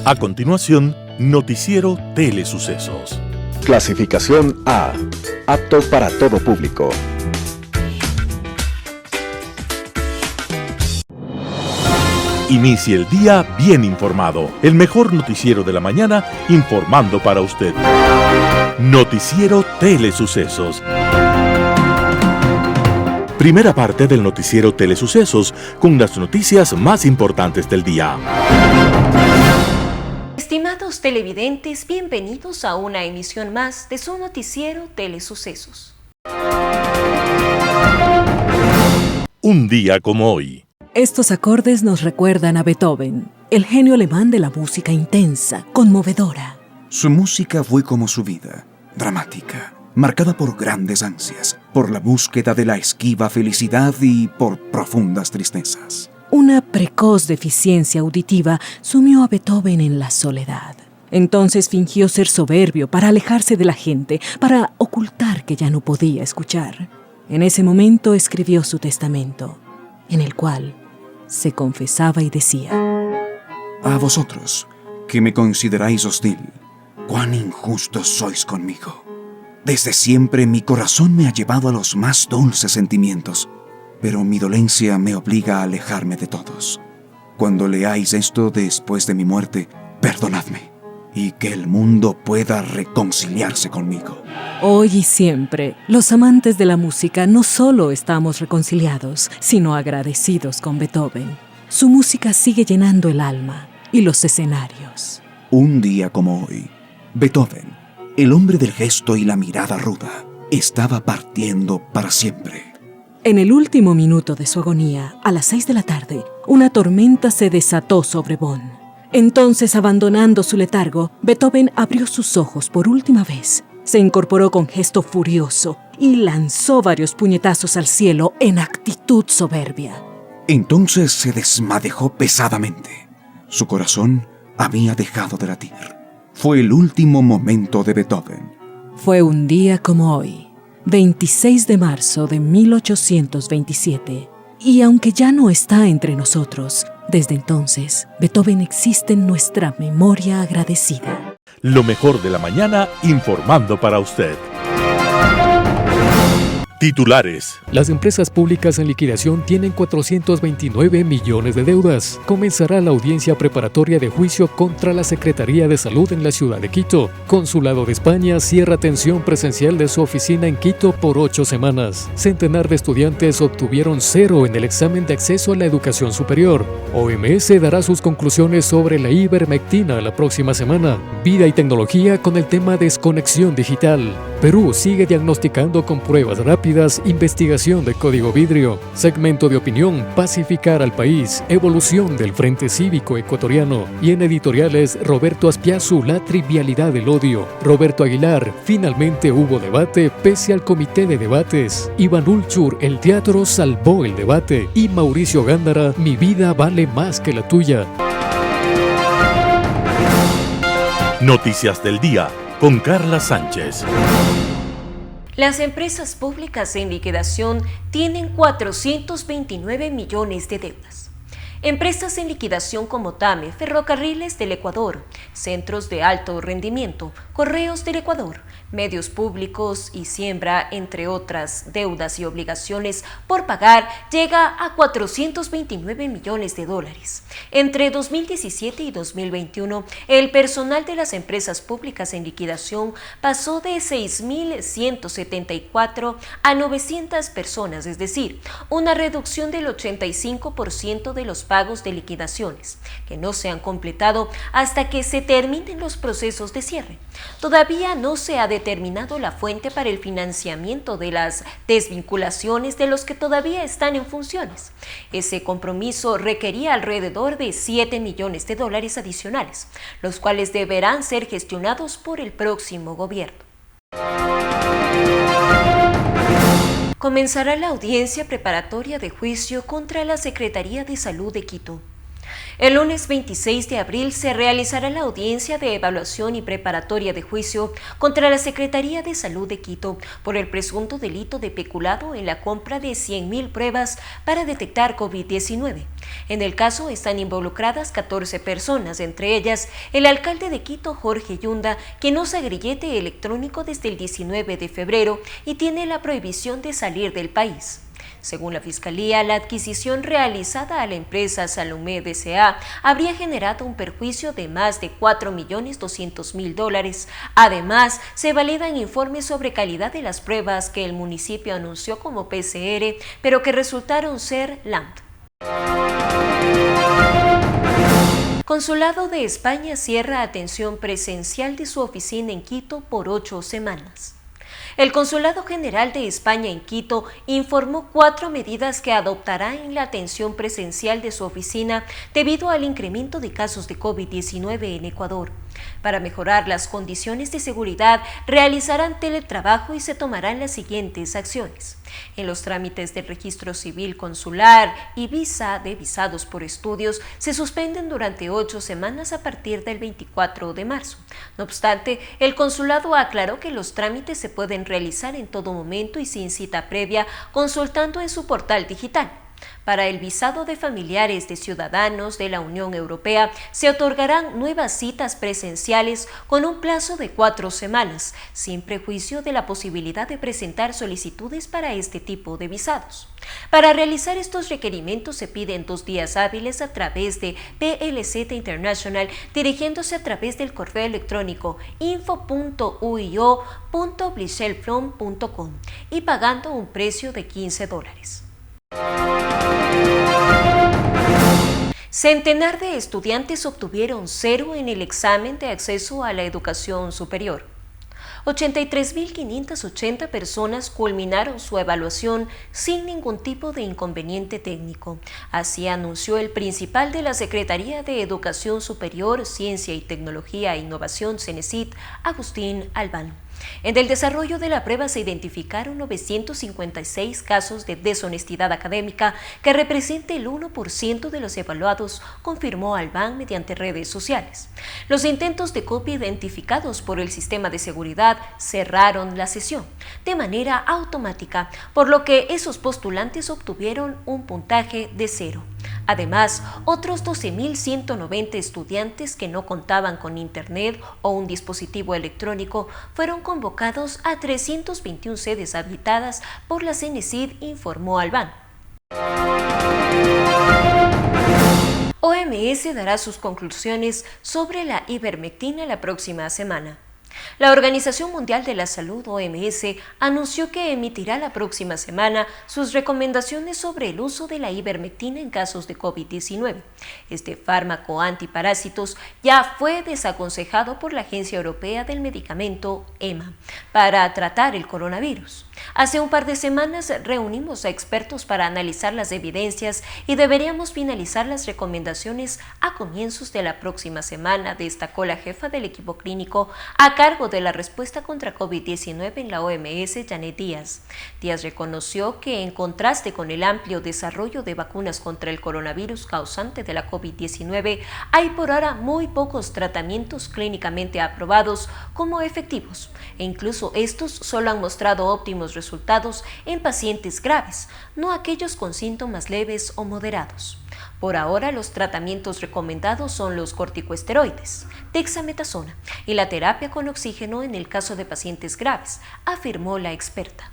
A continuación, Noticiero Telesucesos. Clasificación A. Apto para todo público. Inicie el día bien informado. El mejor noticiero de la mañana informando para usted. Noticiero Telesucesos. Primera parte del noticiero Telesucesos con las noticias más importantes del día. Estimados televidentes, bienvenidos a una emisión más de su noticiero Telesucesos. Un día como hoy. Estos acordes nos recuerdan a Beethoven, el genio alemán de la música intensa, conmovedora. Su música fue como su vida, dramática, marcada por grandes ansias, por la búsqueda de la esquiva felicidad y por profundas tristezas. Una precoz deficiencia auditiva sumió a Beethoven en la soledad. Entonces fingió ser soberbio para alejarse de la gente, para ocultar que ya no podía escuchar. En ese momento escribió su testamento, en el cual se confesaba y decía: A vosotros, que me consideráis hostil, cuán injustos sois conmigo. Desde siempre mi corazón me ha llevado a los más dulces sentimientos, pero mi dolencia me obliga a alejarme de todos. Cuando leáis esto después de mi muerte, perdonadme, y que el mundo pueda reconciliarse conmigo. Hoy y siempre, los amantes de la música no solo estamos reconciliados, sino agradecidos con Beethoven. Su música sigue llenando el alma y los escenarios. Un día como hoy, Beethoven, el hombre del gesto y la mirada ruda, estaba partiendo para siempre. En el último minuto de su agonía, a las 6 de la tarde, una tormenta se desató sobre Bonn. Entonces, abandonando su letargo, Beethoven abrió sus ojos por última vez, se incorporó con gesto furioso y lanzó varios puñetazos al cielo en actitud soberbia. Entonces se desmadejó pesadamente. Su corazón había dejado de latir. Fue el último momento de Beethoven. Fue un día como hoy, 26 de marzo de 1827, y aunque ya no está entre nosotros, desde entonces, Beethoven existe en nuestra memoria agradecida. Lo mejor de la mañana informando para usted. Titulares. Las empresas públicas en liquidación tienen 429 millones de deudas. Comenzará la audiencia preparatoria de juicio contra la Secretaría de Salud en la ciudad de Quito. Consulado de España cierra atención presencial de su oficina en Quito por 8 semanas. Centenar de estudiantes obtuvieron 0 en el examen de acceso a la educación superior. OMS dará sus conclusiones sobre la ivermectina la próxima semana. Vida y tecnología con el tema desconexión digital. Perú sigue diagnosticando con pruebas rápidas investigación de código vidrio. Segmento de opinión, pacificar al país, evolución del Frente Cívico Ecuatoriano. Y en editoriales, Roberto Aspiazu, la trivialidad del odio. Roberto Aguilar, finalmente hubo debate pese al comité de debates. Iván Ulchur, el teatro salvó el debate. Y Mauricio Gándara, mi vida vale más que la tuya. Noticias del día con Carla Sánchez. Las empresas públicas en liquidación tienen 429 millones de deudas. Empresas en liquidación como TAME, Ferrocarriles del Ecuador, Centros de Alto Rendimiento, Correos del Ecuador, Medios Públicos y Siembra, entre otras deudas y obligaciones por pagar, llega a 429 millones de dólares. Entre 2017 y 2021, el personal de las empresas públicas en liquidación pasó de 6.174 a 900 personas, es decir, una reducción del 85% de los pagos de liquidaciones, que no se han completado hasta que se terminen los procesos de cierre. Todavía no se ha determinado la fuente para el financiamiento de las desvinculaciones de los que todavía están en funciones. Ese compromiso requería alrededor de 7 millones de dólares adicionales, los cuales deberán ser gestionados por el próximo gobierno. Comenzará la audiencia preparatoria de juicio contra la Secretaría de Salud de Quito. El lunes 26 de abril se realizará la audiencia de evaluación y preparatoria de juicio contra la Secretaría de Salud de Quito por el presunto delito de peculado en la compra de 100.000 pruebas para detectar COVID-19. En el caso están involucradas 14 personas, entre ellas el alcalde de Quito, Jorge Yunda, quien usa grillete electrónico desde el 19 de febrero y tiene la prohibición de salir del país. Según la Fiscalía, la adquisición realizada a la empresa Salomé S.A. habría generado un perjuicio de más de $4.200.000. Además, se validan informes sobre calidad de las pruebas que el municipio anunció como PCR, pero que resultaron ser LAMP. Consulado de España cierra atención presencial de su oficina en Quito por 8 semanas. El Consulado General de España en Quito informó 4 medidas que adoptará en la atención presencial de su oficina debido al incremento de casos de COVID-19 en Ecuador. Para mejorar las condiciones de seguridad, realizarán teletrabajo y se tomarán las siguientes acciones. En los trámites de registro civil consular y visa de visados por estudios se suspenden durante 8 semanas a partir del 24 de marzo. No obstante, el consulado aclaró que los trámites se pueden realizar en todo momento y sin cita previa, consultando en su portal digital. Para el visado de familiares de ciudadanos de la Unión Europea se otorgarán nuevas citas presenciales con un plazo de 4 semanas, sin prejuicio de la posibilidad de presentar solicitudes para este tipo de visados. Para realizar estos requerimientos se piden 2 días hábiles a través de PLZ International, dirigiéndose a través del correo electrónico info.uio.blichelfrom.com y pagando un precio de $15. Centenar de estudiantes obtuvieron 0 en el examen de acceso a la educación superior. 83.580 personas culminaron su evaluación sin ningún tipo de inconveniente técnico. Así anunció el principal de la Secretaría de Educación Superior, Ciencia y Tecnología e Innovación, CENESID, Agustín Albán. En el desarrollo de la prueba se identificaron 956 casos de deshonestidad académica, que representa el 1% de los evaluados, confirmó Albán mediante redes sociales. Los intentos de copia identificados por el sistema de seguridad cerraron la sesión de manera automática, por lo que esos postulantes obtuvieron un puntaje de 0. Además, otros 12.190 estudiantes que no contaban con internet o un dispositivo electrónico fueron convocados a 321 sedes habilitadas por la CENESID, informó Albán. OMS dará sus conclusiones sobre la ivermectina la próxima semana. La Organización Mundial de la Salud, OMS, anunció que emitirá la próxima semana sus recomendaciones sobre el uso de la ivermectina en casos de COVID-19. Este fármaco antiparásitos ya fue desaconsejado por la Agencia Europea del Medicamento, EMA, para tratar el coronavirus. Hace un par de semanas reunimos a expertos para analizar las evidencias y deberíamos finalizar las recomendaciones a comienzos de la próxima semana, destacó la jefa del equipo clínico a cargo de la respuesta contra COVID-19 en la OMS, Janet Díaz. Díaz reconoció que, en contraste con el amplio desarrollo de vacunas contra el coronavirus causante de la COVID-19, hay por ahora muy pocos tratamientos clínicamente aprobados como efectivos, e incluso estos solo han mostrado óptimos resultados en pacientes graves, no aquellos con síntomas leves o moderados. Por ahora, los tratamientos recomendados son los corticosteroides, dexametasona y la terapia con oxígeno en el caso de pacientes graves, afirmó la experta.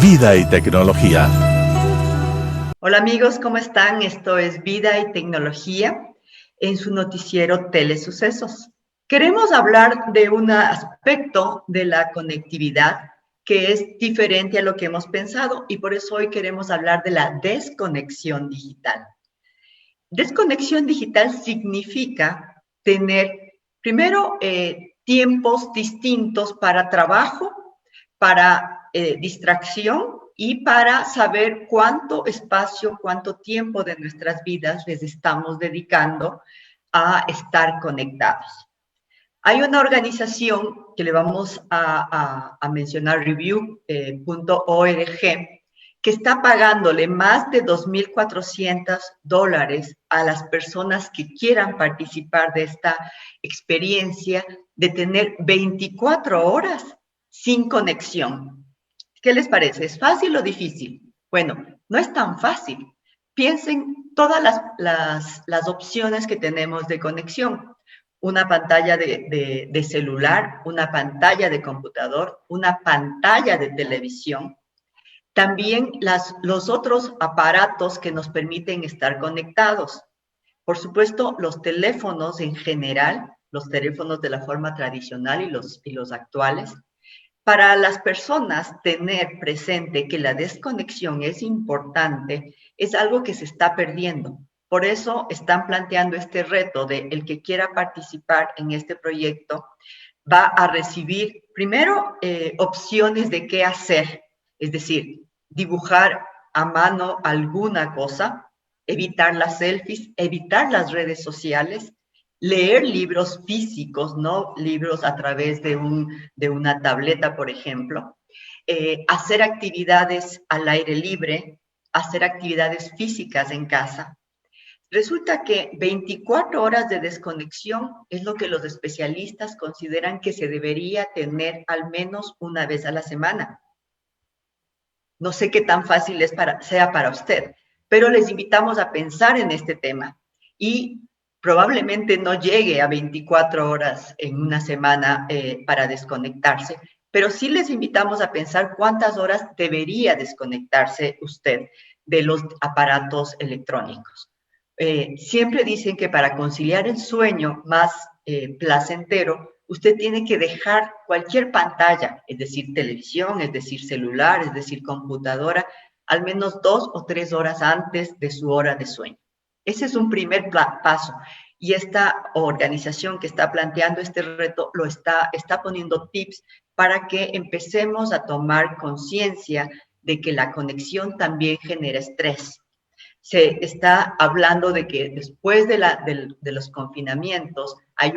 Vida y Tecnología. Hola amigos, ¿cómo están? Esto es Vida y Tecnología en su noticiero Telesucesos. Queremos hablar de un aspecto de la conectividad que es diferente a lo que hemos pensado y por eso hoy queremos hablar de la desconexión digital. Desconexión digital significa tener, primero, tiempos distintos para trabajo, para distracción y para saber cuánto espacio, cuánto tiempo de nuestras vidas les estamos dedicando a estar conectados. Hay una organización que le vamos a mencionar, review.org, que está pagándole más de $2,400 a las personas que quieran participar de esta experiencia de tener 24 horas sin conexión. ¿Qué les parece? ¿Es fácil o difícil? Bueno, no es tan fácil. Piensen todas las opciones que tenemos de conexión. Una pantalla de celular, una pantalla de computador, una pantalla de televisión. También los otros aparatos que nos permiten estar conectados. Por supuesto, los teléfonos en general, los teléfonos de la forma tradicional y los actuales. Para las personas, tener presente que la desconexión es importante es algo que se está perdiendo. Por eso están planteando este reto de el que quiera participar en este proyecto va a recibir primero opciones de qué hacer, es decir, dibujar a mano alguna cosa, evitar las selfies, evitar las redes sociales, leer libros físicos, no libros a través de una tableta, por ejemplo, hacer actividades al aire libre, hacer actividades físicas en casa. Resulta que 24 horas de desconexión es lo que los especialistas consideran que se debería tener al menos una vez a la semana. No sé qué tan fácil sea para usted, pero les invitamos a pensar en este tema y probablemente no llegue a 24 horas en una semana para desconectarse, pero sí les invitamos a pensar cuántas horas debería desconectarse usted de los aparatos electrónicos. Siempre dicen que para conciliar el sueño más placentero, usted tiene que dejar cualquier pantalla, es decir, televisión, es decir, celular, es decir, computadora, al menos 2 o 3 horas antes de su hora de sueño. Ese es un primer paso. Y esta organización que está planteando este reto está poniendo tips para que empecemos a tomar conciencia de que la conexión también genera estrés. Se está hablando de que después de los confinamientos hay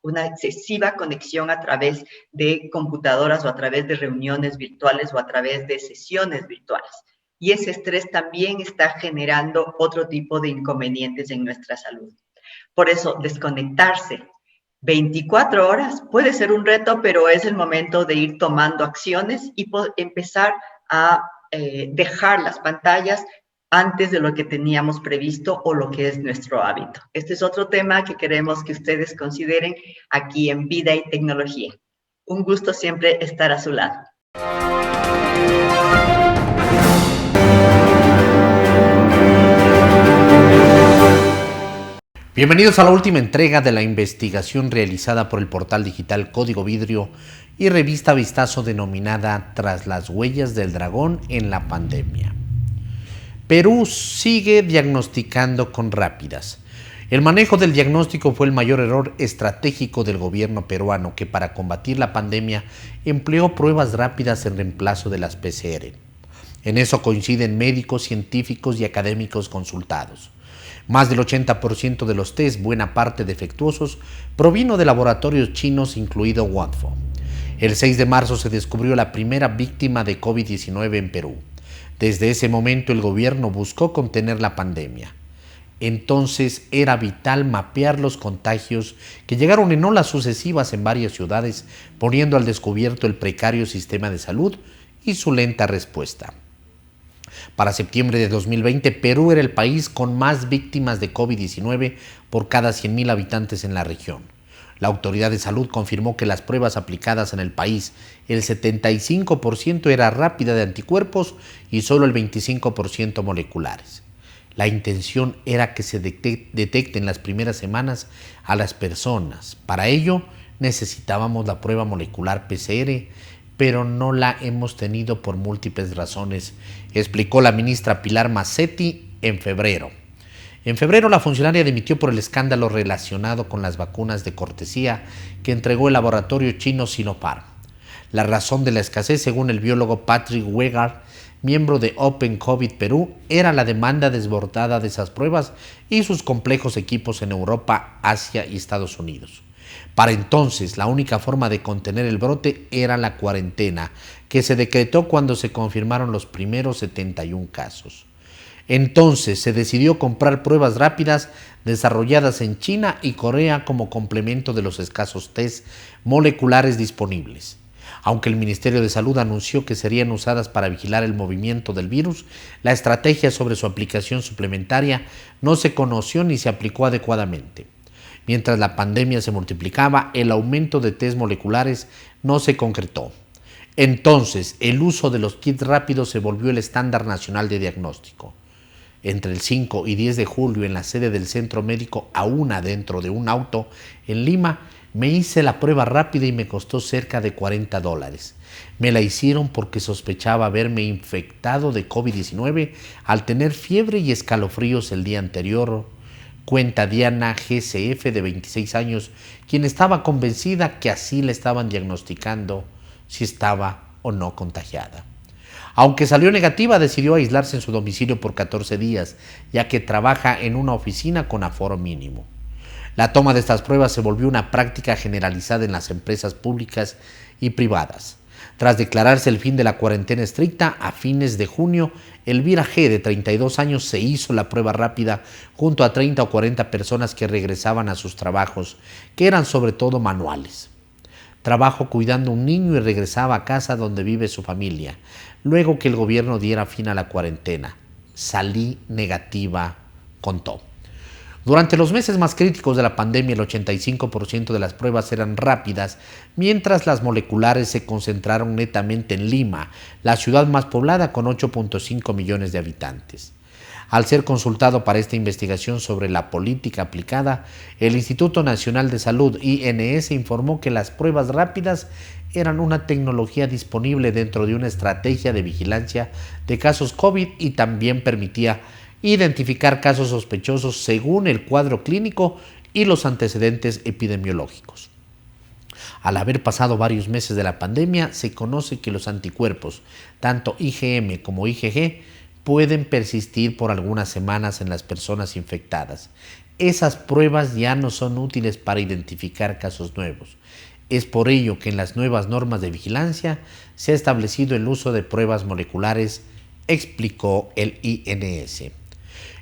una excesiva conexión a través de computadoras o a través de reuniones virtuales o a través de sesiones virtuales. Y ese estrés también está generando otro tipo de inconvenientes en nuestra salud. Por eso, desconectarse 24 horas puede ser un reto, pero es el momento de ir tomando acciones y empezar a dejar las pantallas antes de lo que teníamos previsto o lo que es nuestro hábito. Este es otro tema que queremos que ustedes consideren aquí en Vida y Tecnología. Un gusto siempre estar a su lado. Bienvenidos a la última entrega de la investigación realizada por el portal digital Código Vidrio y revista Vistazo denominada Tras las huellas del dragón en la pandemia. Perú sigue diagnosticando con rápidas. El manejo del diagnóstico fue el mayor error estratégico del gobierno peruano, que para combatir la pandemia empleó pruebas rápidas en reemplazo de las PCR. En eso coinciden médicos, científicos y académicos consultados. Más del 80% de los test, buena parte defectuosos, provino de laboratorios chinos, incluido Guangzhou. El 6 de marzo se descubrió la primera víctima de COVID-19 en Perú. Desde ese momento el gobierno buscó contener la pandemia. Entonces era vital mapear los contagios que llegaron en olas sucesivas en varias ciudades, poniendo al descubierto el precario sistema de salud y su lenta respuesta. Para septiembre de 2020, Perú era el país con más víctimas de COVID-19 por cada 100.000 habitantes en la región. La autoridad de salud confirmó que las pruebas aplicadas en el país, el 75% era rápida de anticuerpos y solo el 25% moleculares. La intención era que se detecte en las primeras semanas a las personas. Para ello necesitábamos la prueba molecular PCR, pero no la hemos tenido por múltiples razones, explicó la ministra Pilar Macetti en febrero. En febrero, la funcionaria dimitió por el escándalo relacionado con las vacunas de cortesía que entregó el laboratorio chino Sinopharm. La razón de la escasez, según el biólogo Patrick Wegar, miembro de Open COVID Perú, era la demanda desbordada de esas pruebas y sus complejos equipos en Europa, Asia y Estados Unidos. Para entonces, la única forma de contener el brote era la cuarentena, que se decretó cuando se confirmaron los primeros 71 casos. Entonces se decidió comprar pruebas rápidas desarrolladas en China y Corea como complemento de los escasos test moleculares disponibles. Aunque el Ministerio de Salud anunció que serían usadas para vigilar el movimiento del virus, la estrategia sobre su aplicación suplementaria no se conoció ni se aplicó adecuadamente. Mientras la pandemia se multiplicaba, el aumento de test moleculares no se concretó. Entonces, el uso de los kits rápidos se volvió el estándar nacional de diagnóstico. Entre el 5 y 10 de julio, en la sede del Centro Médico Auna, dentro de un auto en Lima, me hice la prueba rápida y me costó cerca de $40. Me la hicieron porque sospechaba haberme infectado de COVID-19 al tener fiebre y escalofríos el día anterior, cuenta Diana GCF, de 26 años, quien estaba convencida que así le estaban diagnosticando si estaba o no contagiada. Aunque salió negativa, decidió aislarse en su domicilio por 14 días, ya que trabaja en una oficina con aforo mínimo. La toma de estas pruebas se volvió una práctica generalizada en las empresas públicas y privadas. Tras declararse el fin de la cuarentena estricta, a fines de junio, Elvira G., de 32 años, se hizo la prueba rápida junto a 30 o 40 personas que regresaban a sus trabajos, que eran sobre todo manuales. Trabajo cuidando a un niño y regresaba a casa donde vive su familia, luego que el gobierno diera fin a la cuarentena. Salí negativa, contó. Durante los meses más críticos de la pandemia, el 85% de las pruebas eran rápidas, mientras las moleculares se concentraron netamente en Lima, la ciudad más poblada con 8.5 millones de habitantes. Al ser consultado para esta investigación sobre la política aplicada, el Instituto Nacional de Salud, INS, informó que las pruebas rápidas eran una tecnología disponible dentro de una estrategia de vigilancia de casos COVID y también permitía identificar casos sospechosos según el cuadro clínico y los antecedentes epidemiológicos. Al haber pasado varios meses de la pandemia, se conoce que los anticuerpos, tanto IgM como IgG, pueden persistir por algunas semanas en las personas infectadas. Esas pruebas ya no son útiles para identificar casos nuevos. Es por ello que en las nuevas normas de vigilancia se ha establecido el uso de pruebas moleculares, explicó el INS.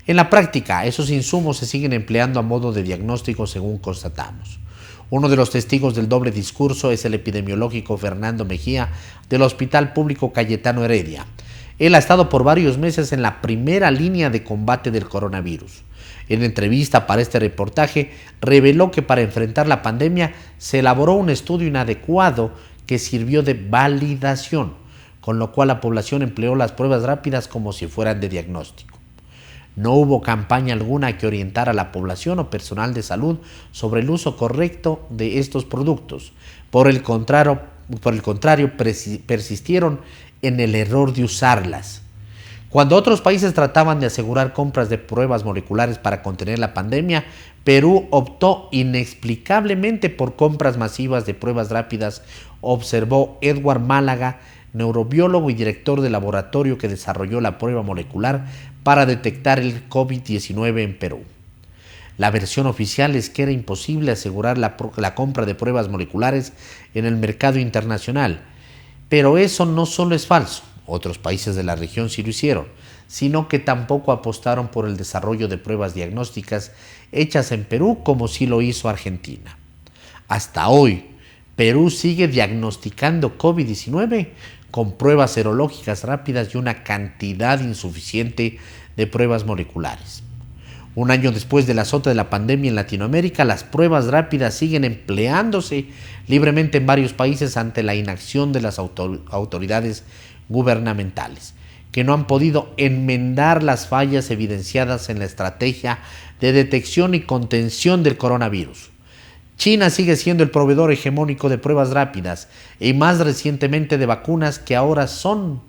En la práctica, esos insumos se siguen empleando a modo de diagnóstico según constatamos. Uno de los testigos del doble discurso es el epidemiológico Fernando Mejía del Hospital Público Cayetano Heredia. Él ha estado por varios meses en la primera línea de combate del coronavirus. En entrevista para este reportaje, reveló que para enfrentar la pandemia se elaboró un estudio inadecuado que sirvió de validación, con lo cual la población empleó las pruebas rápidas como si fueran de diagnóstico. No hubo campaña alguna que orientara a la población o personal de salud sobre el uso correcto de estos productos. Por el contrario, persistieron en el error de usarlas. Cuando otros países trataban de asegurar compras de pruebas moleculares para contener la pandemia, Perú optó inexplicablemente por compras masivas de pruebas rápidas, observó Edward Málaga, neurobiólogo y director del laboratorio que desarrolló la prueba molecular para detectar el COVID-19 en Perú. La versión oficial es que era imposible asegurar la compra de pruebas moleculares en el mercado internacional, pero eso no solo es falso, otros países de la región sí lo hicieron, sino que tampoco apostaron por el desarrollo de pruebas diagnósticas hechas en Perú como sí lo hizo Argentina. Hasta hoy, Perú sigue diagnosticando COVID-19 con pruebas serológicas rápidas y una cantidad insuficiente de pruebas moleculares. Un año después del azote de la pandemia en Latinoamérica, las pruebas rápidas siguen empleándose libremente en varios países ante la inacción de las autoridades gubernamentales, que no han podido enmendar las fallas evidenciadas en la estrategia de detección y contención del coronavirus. China sigue siendo el proveedor hegemónico de pruebas rápidas y más recientemente de vacunas, que ahora son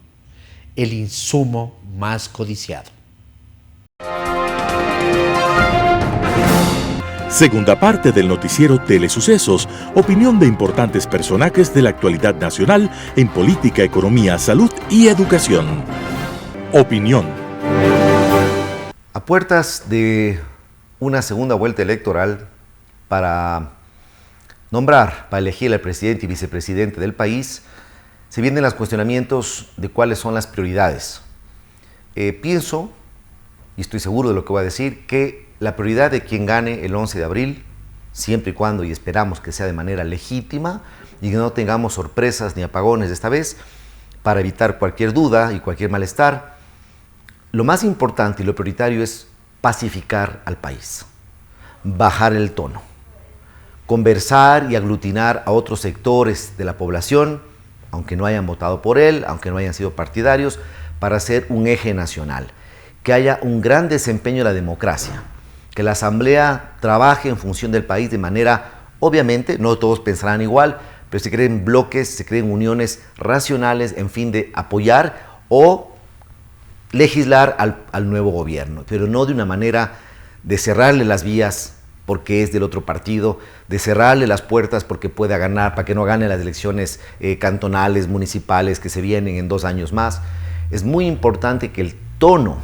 el insumo más codiciado. Segunda parte del noticiero Telesucesos, opinión de importantes personajes de la actualidad nacional en política, economía, salud y educación. Opinión. A puertas de una segunda vuelta electoral para elegir al presidente y vicepresidente del país, se vienen los cuestionamientos de cuáles son las prioridades. Pienso, y estoy seguro de lo que voy a decir, que la prioridad de quien gane el 11 de abril, siempre y cuando, y esperamos que sea de manera legítima, y que no tengamos sorpresas ni apagones de esta vez, para evitar cualquier duda y cualquier malestar, lo más importante y lo prioritario es pacificar al país, bajar el tono, conversar y aglutinar a otros sectores de la población, aunque no hayan votado por él, aunque no hayan sido partidarios, para hacer un eje nacional, que haya un gran desempeño de la democracia, que la Asamblea trabaje en función del país de manera, obviamente, no todos pensarán igual, pero se creen bloques, se creen uniones racionales en fin de apoyar o legislar al nuevo gobierno, pero no de una manera de cerrarle las vías porque es del otro partido, de cerrarle las puertas porque pueda ganar, para que no gane las elecciones cantonales, municipales que se vienen en 2 años más. Es muy importante que el tono,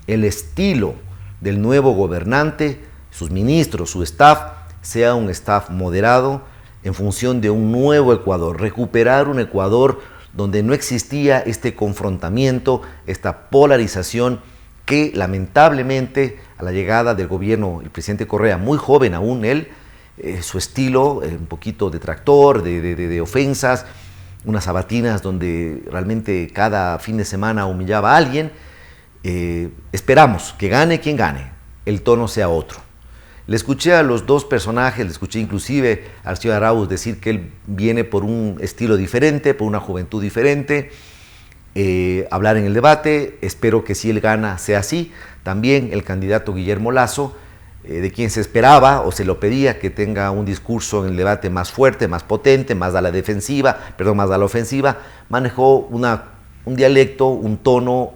el estilo del nuevo gobernante, sus ministros, su staff, sea un staff moderado en función de un nuevo Ecuador, recuperar un Ecuador donde no existía este confrontamiento, esta polarización que lamentablemente a la llegada del gobierno, el presidente Correa, muy joven aún él, su estilo, un poquito de tractor, de ofensas, unas sabatinas donde realmente cada fin de semana humillaba a alguien. Esperamos que gane quien gane, el tono sea otro. Le escuché a los dos personajes, le escuché inclusive al señor Arauz decir que él viene por un estilo diferente, por una juventud diferente, hablar en el debate. Espero que si él gana sea así. También el candidato Guillermo Lasso, de quien se esperaba o se lo pedía que tenga un discurso en el debate más fuerte, más potente, más a la ofensiva, manejó un dialecto, un tono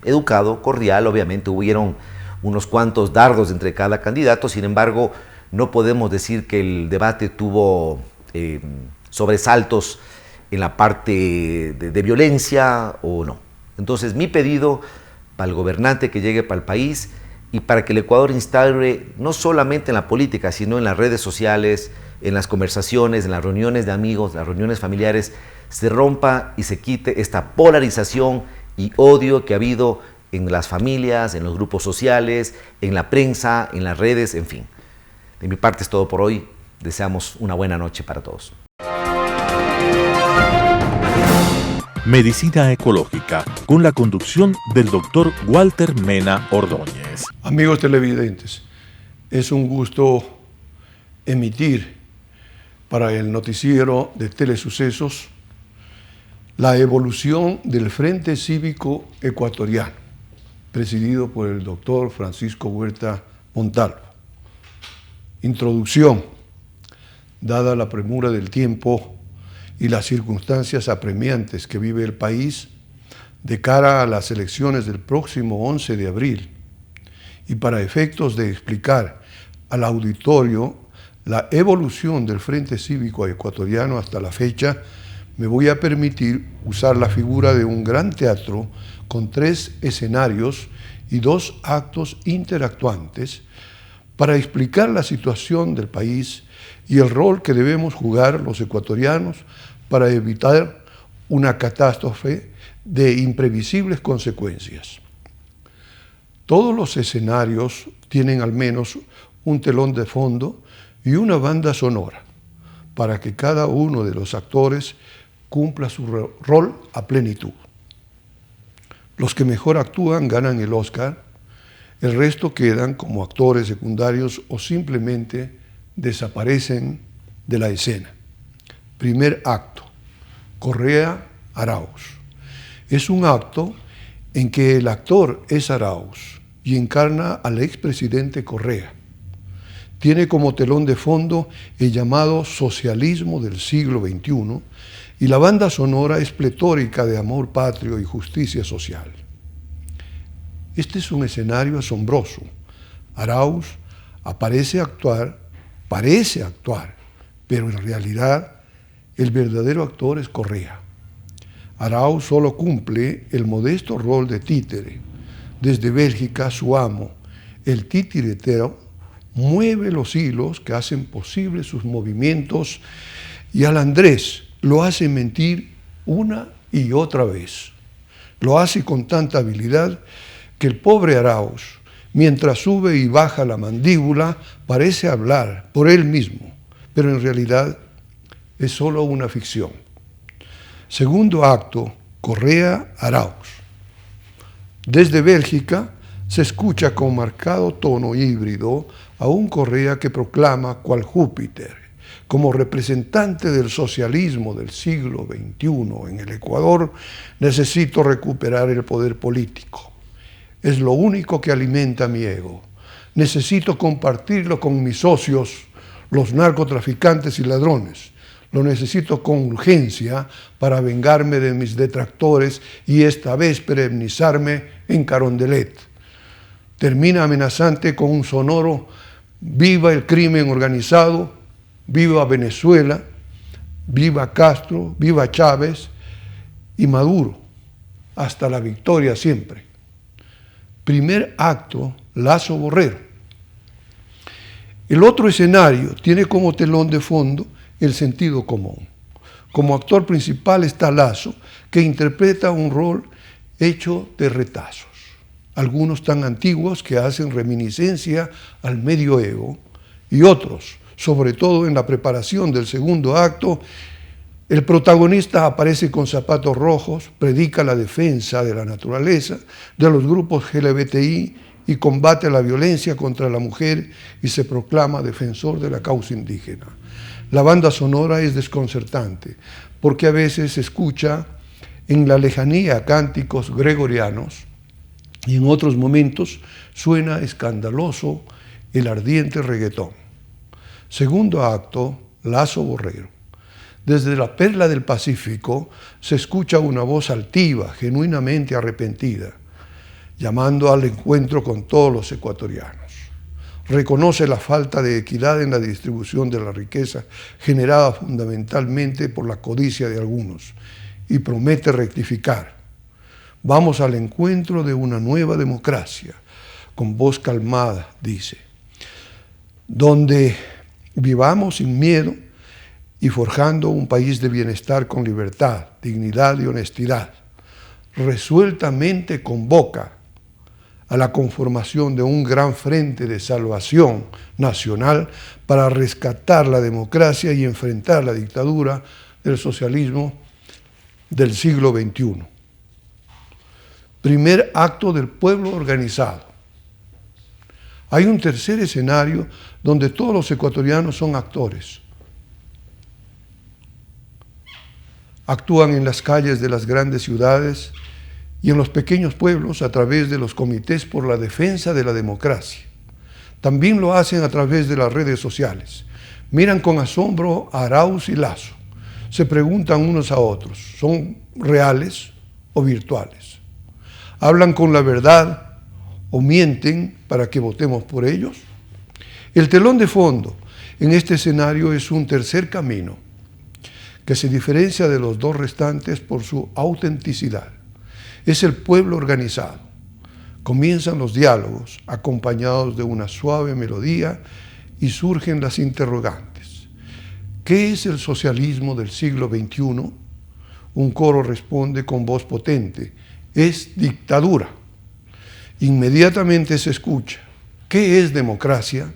educado, cordial. Obviamente hubieron unos cuantos dardos entre cada candidato, sin embargo, no podemos decir que el debate tuvo sobresaltos en la parte de violencia o no. Entonces, mi pedido para el gobernante que llegue para el país y para que el Ecuador instaure no solamente en la política, sino en las redes sociales, en las conversaciones, en las reuniones de amigos, las reuniones familiares, se rompa y se quite esta polarización y odio que ha habido en las familias, en los grupos sociales, en la prensa, en las redes, en fin. De mi parte es todo por hoy. Deseamos una buena noche para todos. Medicina Ecológica, con la conducción del doctor Walter Mena Ordóñez. Amigos televidentes, es un gusto emitir para el noticiero de Telesucesos la evolución del Frente Cívico Ecuatoriano, presidido por el doctor Francisco Huerta Montalvo. Introducción. Dada la premura del tiempo y las circunstancias apremiantes que vive el país de cara a las elecciones del próximo 11 de abril, y para efectos de explicar al auditorio la evolución del Frente Cívico Ecuatoriano hasta la fecha, me voy a permitir usar la figura de un gran teatro con 3 escenarios y 2 actos interactuantes para explicar la situación del país y el rol que debemos jugar los ecuatorianos para evitar una catástrofe de imprevisibles consecuencias. Todos los escenarios tienen al menos un telón de fondo y una banda sonora para que cada uno de los actores cumpla su rol a plenitud. Los que mejor actúan ganan el Oscar, El resto quedan como actores secundarios o simplemente desaparecen de la escena. Primer acto, Correa Arauz. Es un acto en que el actor es Arauz y encarna al expresidente Correa. Tiene como telón de fondo el llamado socialismo del siglo XXI y la banda sonora es pletórica de amor patrio y justicia social. Este es un escenario asombroso. Arauz parece actuar, pero en realidad el verdadero actor es Correa. Arauz solo cumple el modesto rol de títere. Desde Bélgica, su amo, el titiritero, mueve los hilos que hacen posibles sus movimientos y al Andrés lo hace mentir una y otra vez. Lo hace con tanta habilidad que el pobre Arauz, mientras sube y baja la mandíbula, parece hablar por él mismo, pero en realidad es solo una ficción. Segundo acto, Correa Arauz. Desde Bélgica se escucha con marcado tono híbrido a un Correa que proclama cual Júpiter, como representante del socialismo del siglo XXI en el Ecuador, necesito recuperar el poder político. Es lo único que alimenta mi ego. Necesito compartirlo con mis socios, los narcotraficantes y ladrones. Lo necesito con urgencia para vengarme de mis detractores y esta vez perennizarme en Carondelet. Termina amenazante con un sonoro «Viva el crimen organizado», «Viva Venezuela», «Viva Castro», «Viva Chávez» y Maduro. Hasta la victoria siempre. Primer acto, Lazo Borrero. El otro escenario tiene como telón de fondo el sentido común. Como actor principal está Lazo, que interpreta un rol hecho de retazos, algunos tan antiguos que hacen reminiscencia al medioevo, y otros, sobre todo en la preparación del segundo acto, el protagonista aparece con zapatos rojos, predica la defensa de la naturaleza, de los grupos LGBTI y combate la violencia contra la mujer y se proclama defensor de la causa indígena. La banda sonora es desconcertante porque a veces se escucha en la lejanía cánticos gregorianos y en otros momentos suena escandaloso el ardiente reggaetón. Segundo acto, Lazo Borrero. Desde la perla del Pacífico se escucha una voz altiva, genuinamente arrepentida, llamando al encuentro con todos los ecuatorianos. Reconoce la falta de equidad en la distribución de la riqueza generada fundamentalmente por la codicia de algunos y promete rectificar. Vamos al encuentro de una nueva democracia, con voz calmada, dice, donde vivamos sin miedo y forjando un país de bienestar con libertad, dignidad y honestidad. Resueltamente convoca a la conformación de un gran frente de salvación nacional para rescatar la democracia y enfrentar la dictadura del socialismo del siglo XXI. Primer acto del pueblo organizado. Hay un tercer escenario donde todos los ecuatorianos son actores. Actúan en las calles de las grandes ciudades y en los pequeños pueblos a través de los comités por la defensa de la democracia. También lo hacen a través de las redes sociales. Miran con asombro a Arauz y Lazo. Se preguntan unos a otros, ¿son reales o virtuales? ¿Hablan con la verdad o mienten para que votemos por ellos? El telón de fondo en este escenario es un tercer camino que se diferencia de los dos restantes por su autenticidad. Es el pueblo organizado. Comienzan los diálogos acompañados de una suave melodía y surgen las interrogantes. ¿Qué es el socialismo del siglo XXI? Un coro responde con voz potente, es dictadura. Inmediatamente se escucha, ¿qué es democracia?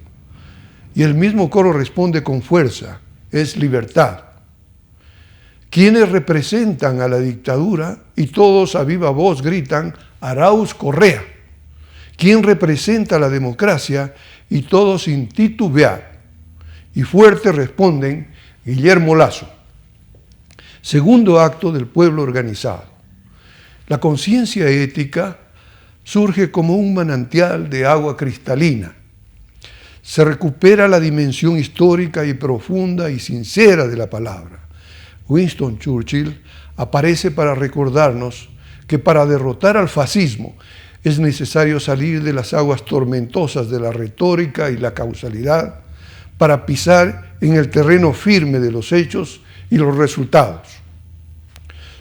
Y el mismo coro responde con fuerza, es libertad. Quienes representan a la dictadura y todos a viva voz gritan Arauz Correa. ¿Quién representa la democracia? Y todos sin titubear. Y fuerte responden Guillermo Lasso. Segundo acto del pueblo organizado. La conciencia ética surge como un manantial de agua cristalina. Se recupera la dimensión histórica y profunda y sincera de la palabra. Winston Churchill aparece para recordarnos que para derrotar al fascismo es necesario salir de las aguas tormentosas de la retórica y la causalidad para pisar en el terreno firme de los hechos y los resultados.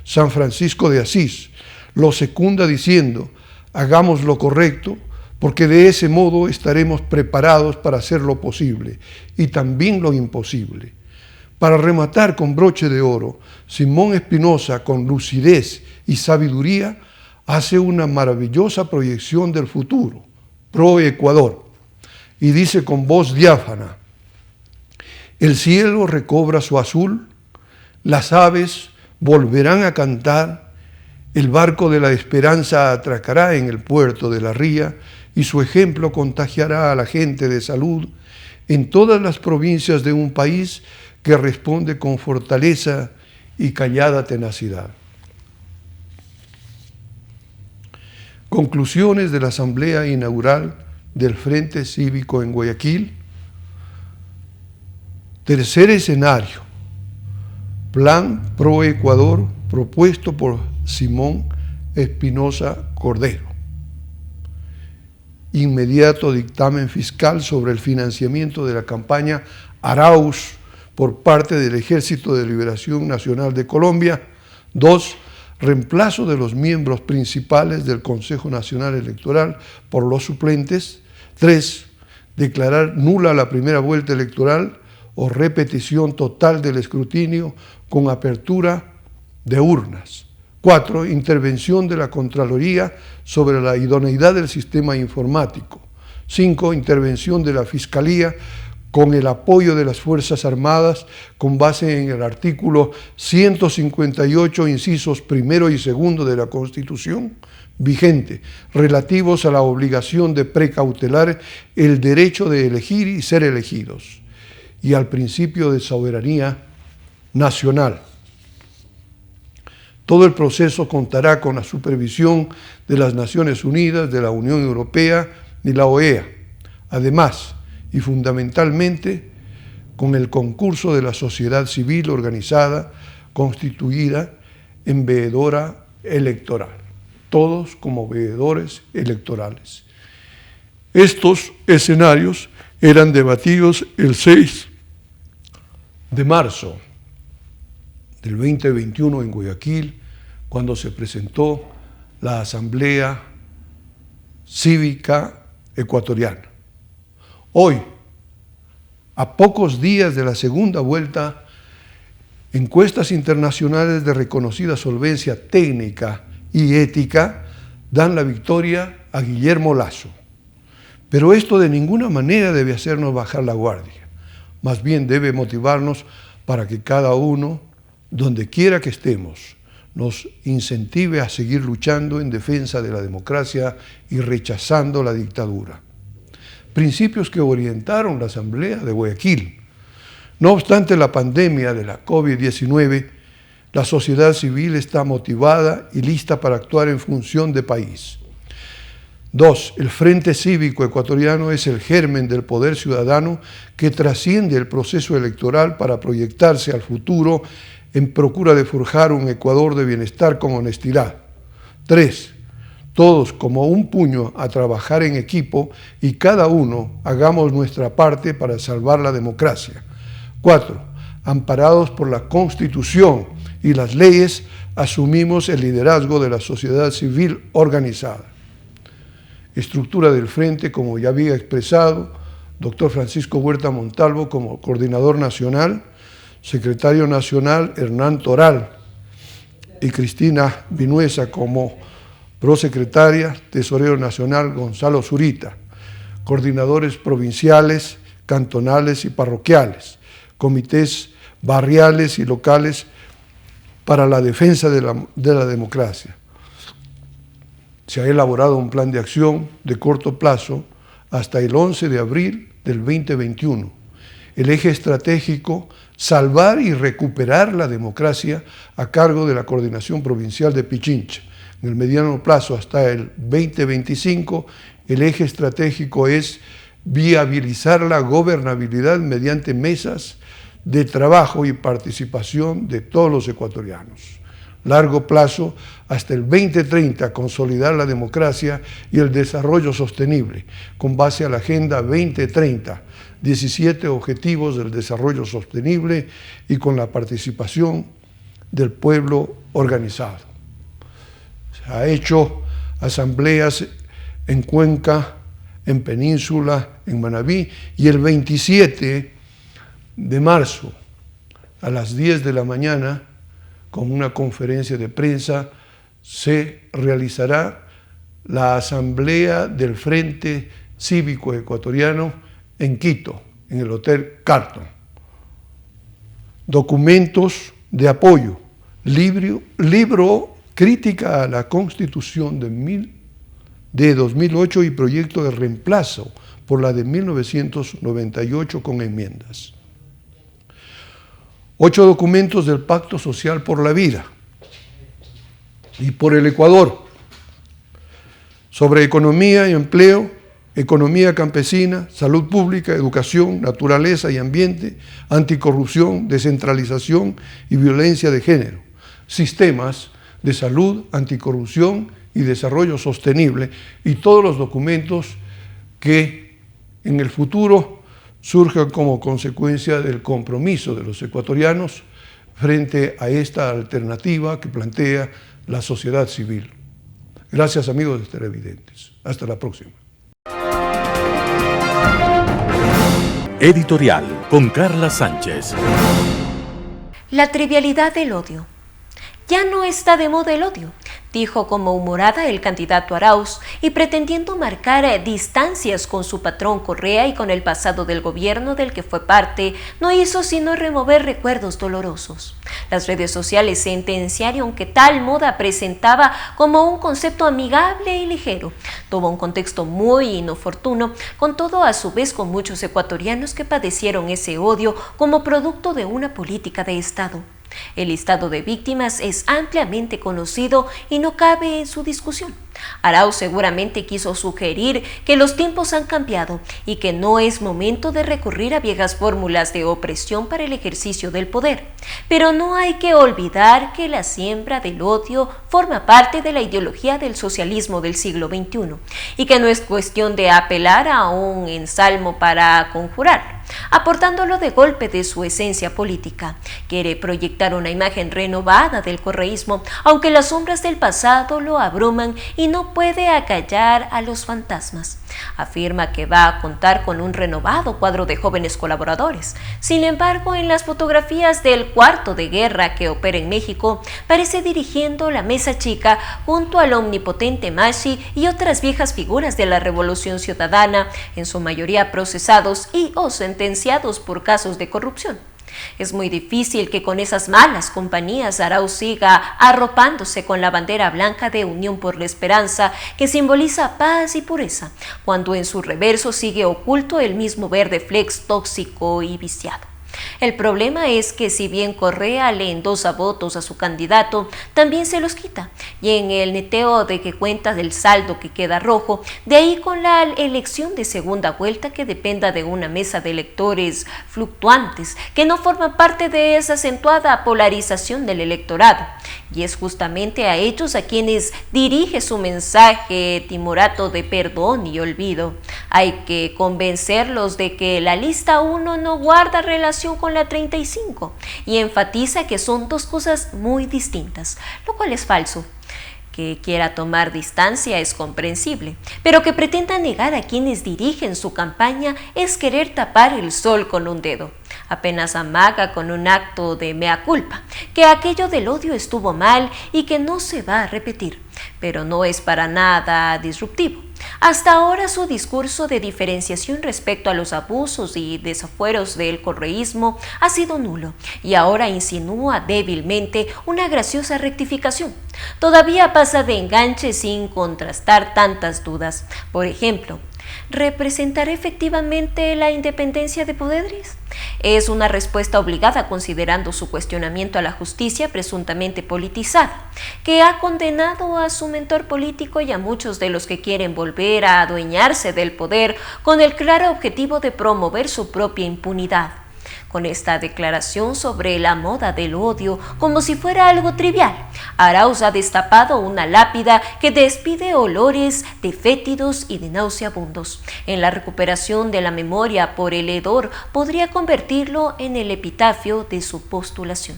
San Francisco de Asís lo secunda diciendo: hagamos lo correcto, porque de ese modo estaremos preparados para hacer lo posible y también lo imposible. Para rematar con broche de oro, Simón Espinosa, con lucidez y sabiduría, hace una maravillosa proyección del futuro, pro Ecuador, y dice con voz diáfana: el cielo recobra su azul, las aves volverán a cantar, el barco de la esperanza atracará en el puerto de la ría y su ejemplo contagiará a la gente de salud en todas las provincias de un país que responde con fortaleza y callada tenacidad. Conclusiones de la Asamblea Inaugural del Frente Cívico en Guayaquil. Tercer escenario. Plan Pro Ecuador propuesto por Simón Espinosa Cordero. Inmediato dictamen fiscal sobre el financiamiento de la campaña Arauz por parte del Ejército de Liberación Nacional de Colombia. 2. Reemplazo de los miembros principales del Consejo Nacional Electoral por los suplentes. 3. Declarar nula la primera vuelta electoral o repetición total del escrutinio con apertura de urnas. 4. Intervención de la Contraloría sobre la idoneidad del sistema informático. 5. Intervención de la Fiscalía con el apoyo de las Fuerzas Armadas con base en el artículo 158, incisos primero y segundo de la Constitución vigente, relativos a la obligación de precautelar el derecho de elegir y ser elegidos, y al principio de soberanía nacional. Todo el proceso contará con la supervisión de las Naciones Unidas, de la Unión Europea y la OEA. Además, y fundamentalmente, con el concurso de la sociedad civil organizada, constituida en veedora electoral. Todos como veedores electorales. Estos escenarios eran debatidos el 6 de marzo del 2021 en Guayaquil, cuando se presentó la Asamblea Cívica Ecuatoriana. Hoy, a pocos días de la segunda vuelta, encuestas internacionales de reconocida solvencia técnica y ética dan la victoria a Guillermo Lasso. Pero esto de ninguna manera debe hacernos bajar la guardia. Más bien debe motivarnos para que cada uno, donde quiera que estemos, nos incentive a seguir luchando en defensa de la democracia y rechazando la dictadura. Principios que orientaron la Asamblea de Guayaquil. No obstante la pandemia de la COVID-19, la sociedad civil está motivada y lista para actuar en función de país. 2. El Frente Cívico Ecuatoriano es el germen del poder ciudadano que trasciende el proceso electoral para proyectarse al futuro en procura de forjar un Ecuador de bienestar con honestidad. 3. Todos como un puño a trabajar en equipo y cada uno hagamos nuestra parte para salvar la democracia. 4. Amparados por la Constitución y las leyes, asumimos el liderazgo de la sociedad civil organizada. Estructura del Frente, como ya había expresado, doctor Francisco Huerta Montalvo como coordinador nacional, secretario nacional Hernán Toral y Cristina Vinuesa como prosecretaria, tesorero nacional Gonzalo Zurita, coordinadores provinciales, cantonales y parroquiales, comités barriales y locales para la defensa de la democracia. Se ha elaborado un plan de acción de corto plazo hasta el 11 de abril del 2021. El eje estratégico, salvar y recuperar la democracia, a cargo de la Coordinación Provincial de Pichincha. En el mediano plazo hasta el 2025, el eje estratégico es viabilizar la gobernabilidad mediante mesas de trabajo y participación de todos los ecuatorianos. Largo plazo, hasta el 2030, consolidar la democracia y el desarrollo sostenible, con base a la Agenda 2030, 17 Objetivos del Desarrollo Sostenible y con la participación del pueblo organizado. Se ha hecho asambleas en Cuenca, en Península, en Manabí, y el 27 de marzo, a las 10 de la mañana, con una conferencia de prensa, se realizará la asamblea del Frente Cívico Ecuatoriano en Quito, en el Hotel Carlton. Documentos de apoyo, libro Crítica a la Constitución de 2008 y proyecto de reemplazo por la de 1998 con enmiendas. 8 documentos del Pacto Social por la Vida y por el Ecuador, sobre economía y empleo, economía campesina, salud pública, educación, naturaleza y ambiente, anticorrupción, descentralización y violencia de género, sistemas de salud, anticorrupción y desarrollo sostenible, y todos los documentos que en el futuro surjan como consecuencia del compromiso de los ecuatorianos frente a esta alternativa que plantea la sociedad civil. Gracias, amigos de Televidentes. Hasta la próxima. Editorial con Carla Sánchez. La trivialidad del odio. Ya no está de moda el odio, dijo como humorada el candidato Arauz, y pretendiendo marcar distancias con su patrón Correa y con el pasado del gobierno del que fue parte, no hizo sino remover recuerdos dolorosos. Las redes sociales sentenciaron que tal moda presentaba como un concepto amigable y ligero. Tuvo un contexto muy inoportuno, con todo a su vez con muchos ecuatorianos que padecieron ese odio como producto de una política de Estado. El listado de víctimas es ampliamente conocido y no cabe en su discusión. Arauz seguramente quiso sugerir que los tiempos han cambiado y que no es momento de recurrir a viejas fórmulas de opresión para el ejercicio del poder. Pero no hay que olvidar que la siembra del odio forma parte de la ideología del socialismo del siglo XXI y que no es cuestión de apelar a un ensalmo para conjurar, aportándolo de golpe de su esencia política. Quiere proyectar una imagen renovada del correísmo, aunque las sombras del pasado lo abruman y no puede acallar a los fantasmas. Afirma que va a contar con un renovado cuadro de jóvenes colaboradores. Sin embargo, en las fotografías del cuarto de guerra que opera en México, parece dirigiendo la mesa chica junto al omnipotente Mashi y otras viejas figuras de la Revolución Ciudadana, en su mayoría procesados y o sentenciados por casos de corrupción. Es muy difícil que con esas malas compañías Arauz siga arropándose con la bandera blanca de Unión por la Esperanza, que simboliza paz y pureza, cuando en su reverso sigue oculto el mismo verde flex tóxico y viciado. El problema es que si bien Correa le endosa votos a su candidato, también se los quita, y en el neteo de que cuenta del saldo que queda rojo, de ahí con la elección de segunda vuelta que dependa de una mesa de electores fluctuantes, que no forman parte de esa acentuada polarización del electorado, y es justamente a ellos a quienes dirige su mensaje timorato de perdón y olvido. Hay que convencerlos de que la lista 1 no guarda relación con la 35 y enfatiza que son dos cosas muy distintas, lo cual es falso. Que quiera tomar distancia es comprensible, pero que pretenda negar a quienes dirigen su campaña es querer tapar el sol con un dedo. Apenas amaga con un acto de mea culpa, que aquello del odio estuvo mal y que no se va a repetir, pero no es para nada disruptivo. Hasta ahora su discurso de diferenciación respecto a los abusos y desafueros del correísmo ha sido nulo y ahora insinúa débilmente una graciosa rectificación. Todavía pasa de enganche sin contrastar tantas dudas. Por ejemplo, ¿representará efectivamente la independencia de poderes? Es una respuesta obligada considerando su cuestionamiento a la justicia presuntamente politizada, que ha condenado a su mentor político y a muchos de los que quieren volver a adueñarse del poder con el claro objetivo de promover su propia impunidad. Con esta declaración sobre la moda del odio, como si fuera algo trivial, Arauz ha destapado una lápida que despide olores de fétidos y de nauseabundos. En la recuperación de la memoria por el hedor, podría convertirlo en el epitafio de su postulación.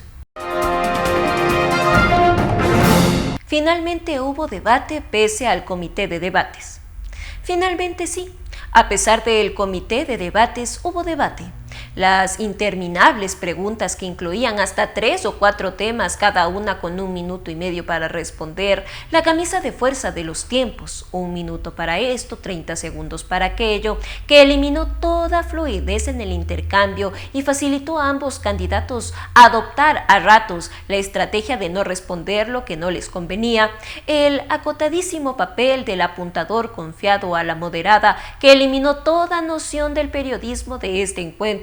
Finalmente hubo debate pese al comité de debates. Finalmente sí, a pesar del comité de debates hubo debate. Las interminables preguntas que incluían hasta 3 o 4 temas, cada una con 1 minuto y medio para responder, la camisa de fuerza de los tiempos, 1 minuto para esto, 30 segundos para aquello, que eliminó toda fluidez en el intercambio y facilitó a ambos candidatos adoptar a ratos la estrategia de no responder lo que no les convenía, el acotadísimo papel del apuntador confiado a la moderada, que eliminó toda noción del periodismo de este encuentro,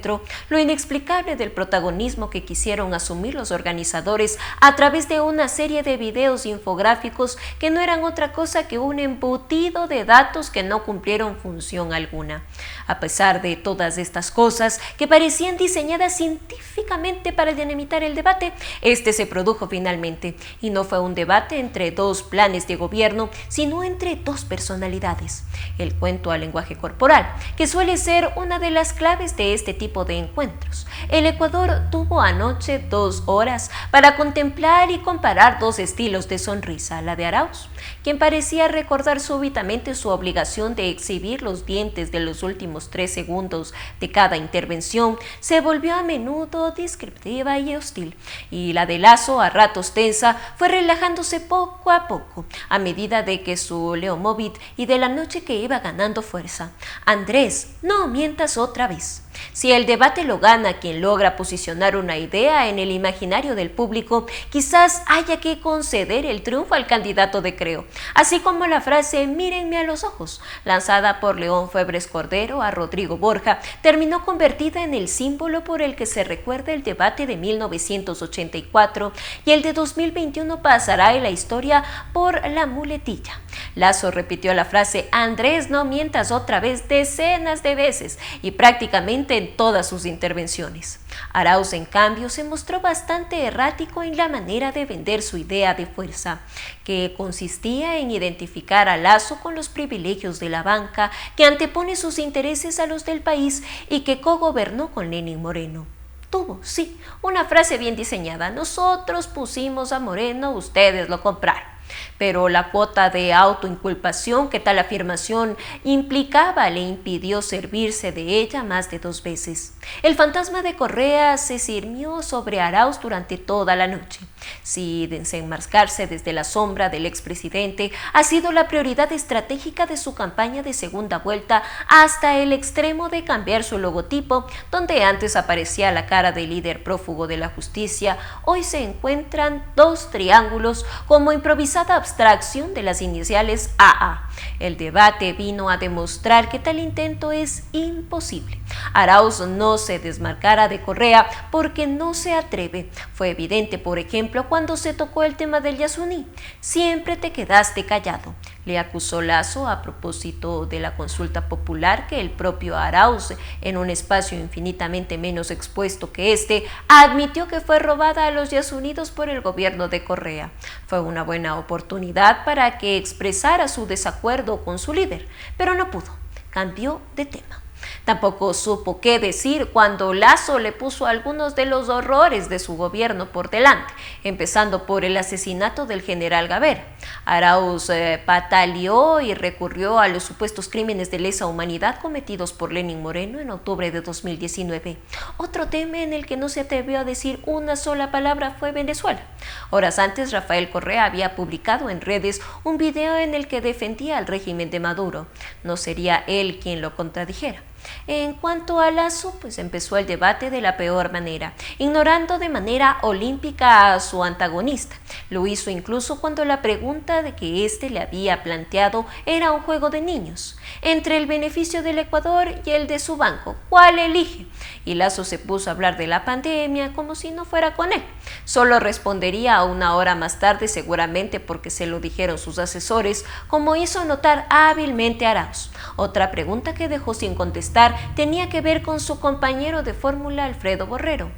lo inexplicable del protagonismo que quisieron asumir los organizadores a través de una serie de videos infográficos que no eran otra cosa que un embutido de datos que no cumplieron función alguna. A pesar de todas estas cosas que parecían diseñadas científicamente para dinamitar el debate, este se produjo finalmente, y no fue un debate entre 2 planes de gobierno, sino entre 2 personalidades. El cuento al lenguaje corporal, que suele ser una de las claves de este tipo de encuentros. El Ecuador tuvo anoche 2 horas para contemplar y comparar 2 estilos de sonrisa, la de Arauz, quien parecía recordar súbitamente su obligación de exhibir los dientes de los últimos 3 segundos de cada intervención, se volvió a menudo descriptiva y hostil, y la de Lasso, a ratos tensa, fue relajándose poco a poco, a medida de que su Leomovit y de la noche que iba ganando fuerza. Andrés, no mientas otra vez. Si el debate lo gana quien logra posicionar una idea en el imaginario del público, quizás haya que conceder el triunfo al candidato de Creo, así como la frase "mírenme a los ojos", lanzada por León Febres Cordero a Rodrigo Borja, terminó convertida en el símbolo por el que se recuerda el debate de 1984 y el de 2021 pasará en la historia por la muletilla. Lasso repitió la frase "Andrés, no mientas otra vez" decenas de veces y prácticamente en todas sus intervenciones. Arauz, en cambio, se mostró bastante errático en la manera de vender su idea de fuerza, que consistía en identificar a Lasso con los privilegios de la banca, que antepone sus intereses a los del país y que cogobernó con Lenín Moreno. Tuvo, sí, una frase bien diseñada: "Nosotros pusimos a Moreno, ustedes lo compraron". Pero la cuota de autoinculpación que tal afirmación implicaba le impidió servirse de ella más de 2 veces. El fantasma de Correa se cernió sobre Arauz durante toda la noche. Si desenmascararse desde la sombra del expresidente ha sido la prioridad estratégica de su campaña de segunda vuelta, hasta el extremo de cambiar su logotipo, donde antes aparecía la cara del líder prófugo de la justicia, hoy se encuentran 2 triángulos como improvisada abstracción de las iniciales AA. El debate vino a demostrar que tal intento es imposible. Arauz no se desmarcara de Correa porque no se atreve. Fue evidente, por ejemplo, cuando se tocó el tema del Yasuní. "Siempre te quedaste callado", le acusó Lasso a propósito de la consulta popular que el propio Arauz, en un espacio infinitamente menos expuesto que este, admitió que fue robada a los Yasunidos por el gobierno de Correa. Fue una buena oportunidad para que expresara su desacuerdo con su líder, pero no pudo. Cambió de tema. Tampoco supo qué decir cuando Lasso le puso algunos de los horrores de su gobierno por delante, empezando por el asesinato del general Gavera. Arauz pataleó y recurrió a los supuestos crímenes de lesa humanidad cometidos por Lenín Moreno en octubre de 2019. Otro tema en el que no se atrevió a decir una sola palabra fue Venezuela. Horas antes, Rafael Correa había publicado en redes un video en el que defendía al régimen de Maduro. No sería él quien lo contradijera. En cuanto a Lasso, pues empezó el debate de la peor manera, ignorando de manera olímpica a su antagonista. Lo hizo incluso cuando la pregunta de que éste le había planteado era un juego de niños. Entre el beneficio del Ecuador y el de su banco, ¿cuál elige? Y Lasso se puso a hablar de la pandemia como si no fuera con él. Solo respondería a una hora más tarde, seguramente porque se lo dijeron sus asesores, como hizo notar hábilmente Arauz. Otra pregunta que dejó sin contestar tenía que ver con su compañero de fórmula Alfredo Borrero.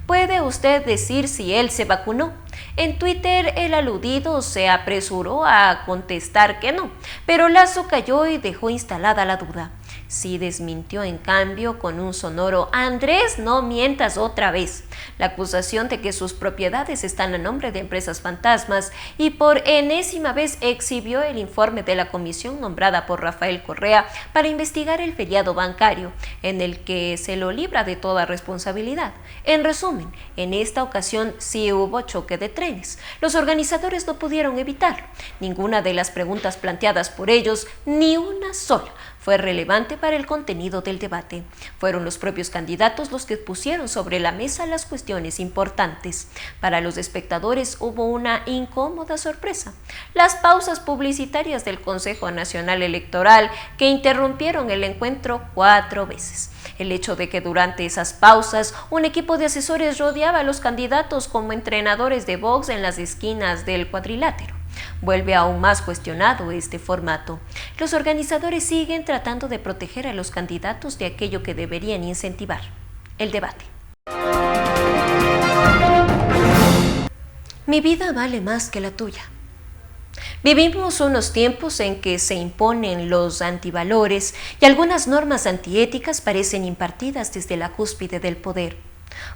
¿Puede usted decir si él se vacunó? En Twitter el aludido se apresuró a contestar que no, pero Lasso cayó y dejó instalada la duda. Sí desmintió en cambio con un sonoro «Andrés, no mientas otra vez», la acusación de que sus propiedades están a nombre de empresas fantasmas, y por enésima vez exhibió el informe de la comisión nombrada por Rafael Correa para investigar el feriado bancario, en el que se lo libra de toda responsabilidad. En resumen, en esta ocasión sí hubo choque de trenes. Los organizadores no pudieron evitarlo. Ninguna de las preguntas planteadas por ellos, ni una sola, fue relevante para el contenido del debate. Fueron los propios candidatos los que pusieron sobre la mesa las cuestiones importantes. Para los espectadores hubo una incómoda sorpresa: las pausas publicitarias del Consejo Nacional Electoral, que interrumpieron el encuentro 4 veces. El hecho de que durante esas pausas un equipo de asesores rodeaba a los candidatos como entrenadores de box en las esquinas del cuadrilátero vuelve aún más cuestionado este formato. Los organizadores siguen tratando de proteger a los candidatos de aquello que deberían incentivar: el debate. Mi vida vale más que la tuya. Vivimos unos tiempos en que se imponen los antivalores y algunas normas antiéticas parecen impartidas desde la cúspide del poder.